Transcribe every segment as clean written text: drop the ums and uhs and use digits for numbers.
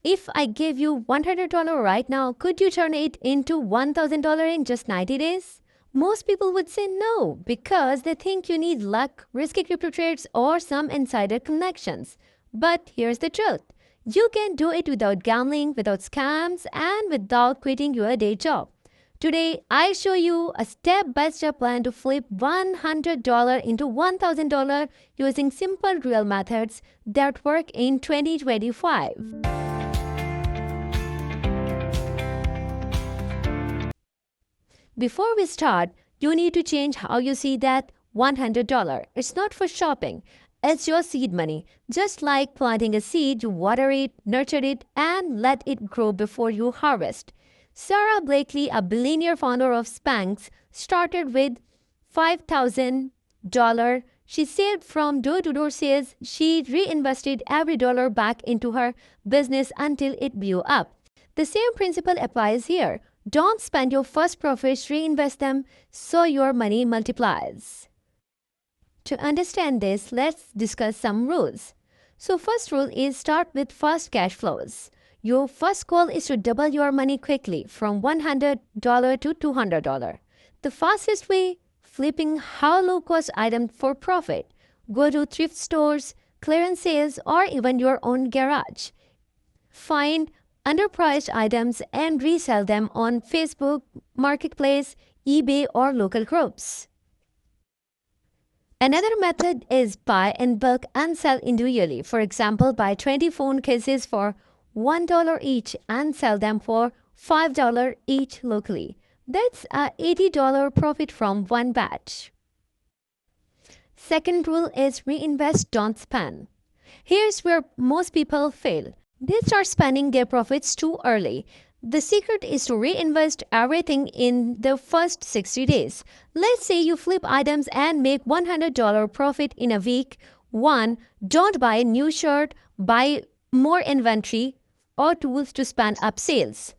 If I give you $100 right now, could you turn it into $1,000 in just 90 days? Most people would say no because they think you need luck, risky crypto trades, or some insider connections. But here's the truth. You can do it without gambling, without scams, and without quitting your day job. Today, I show you a step-by-step plan to flip $100 into $1,000 using simple real methods that work in 2025. Before we start, you need to change how you see that $100. It's not for shopping. It's your seed money. Just like planting a seed, you water it, nurture it, and let it grow before you harvest. Sarah Blakely, a billionaire founder of Spanx, started with $5,000. She saved from door-to-door sales. She reinvested every dollar back into her business until it blew up. The same principle applies here. Don't spend your first profits, reinvest them so your money multiplies. To understand this, let's discuss some rules. So first rule is start with fast cash flows. Your first goal is to double your money quickly from $100 to $200. The fastest way, flipping how low-cost item for profit. Go to thrift stores, clearance sales, or even your own garage. Find underpriced items and resell them on Facebook, Marketplace, eBay, or local groups. Another method is buy in bulk and sell individually. For example, buy 20 phone cases for $1 each and sell them for $5 each locally. That's a $80 profit from one batch. Second rule is reinvest, don't spend. Here's where most people fail. They start spending their profits too early. The secret is to reinvest everything in the first 60 days. Let's say you flip items and make $100 profit in a week. 1. Don't buy a new shirt, buy more inventory or tools to spend up sales.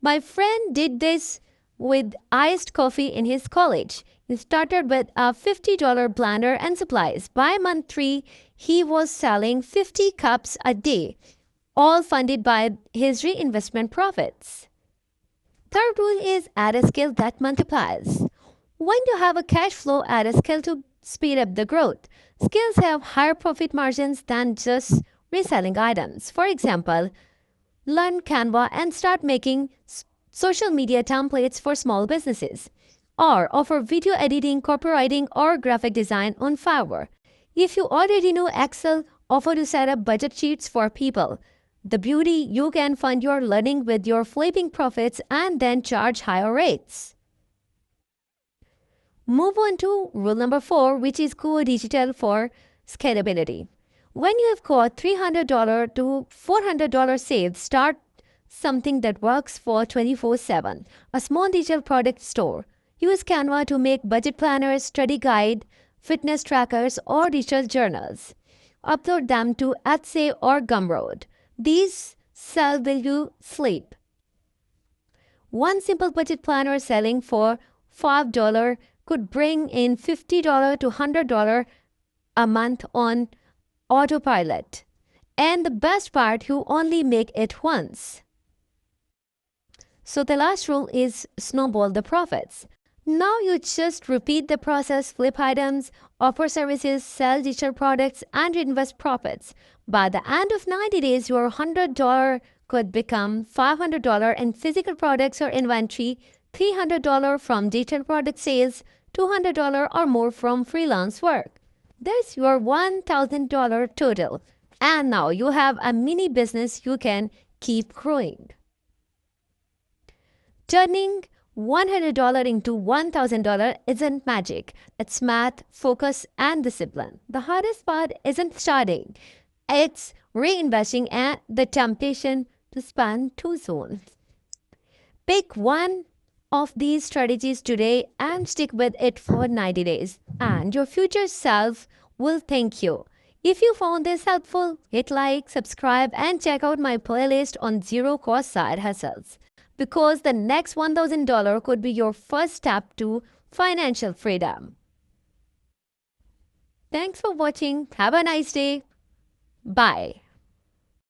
My friend did this with iced coffee in his college. He started with a $50 blender and supplies. By month 3, he was selling 50 cups a day, all funded by his reinvestment profits. Third rule is add a skill that multiplies. When you have a cash flow, add a skill to speed up the growth. Skills have higher profit margins than just reselling items. For example, learn Canva and start making social media templates for small businesses. Or offer video editing, copywriting, or graphic design on Fiverr. If you already know Excel, offer to set up budget sheets for people. The beauty, you can fund your learning with your flipping profits and then charge higher rates. Move on to rule number 4, which is go digital for scalability. When you have got $300 to $400 saved, start something that works for 24/7. A small digital product store. Use Canva to make budget planners, study guide, fitness trackers, or digital journals. Upload them to Etsy or Gumroad. These sell while you sleep. One simple budget planner selling for $5 could bring in $50 to $100 a month on autopilot. And the best part, you only make it once. So the last rule is snowball the profits. Now you just repeat the process, flip items, offer services, sell digital products, and invest profits. By the end of 90 days, your $100 could become $500 in physical products or inventory, $300 from digital product sales, $200 or more from freelance work. That's your $1,000 total. And now you have a mini business you can keep growing. Turning $100 into $1,000 isn't magic. It's math, focus, and discipline. The hardest part isn't starting. It's reinvesting and the temptation to spend too soon. Pick one of these strategies today and stick with it for 90 days. And your future self will thank you. If you found this helpful, hit like, subscribe, and check out my playlist on zero-cost side hustles. Because the next $1,000 could be your first step to financial freedom. Thanks for watching. Have a nice day. Bye.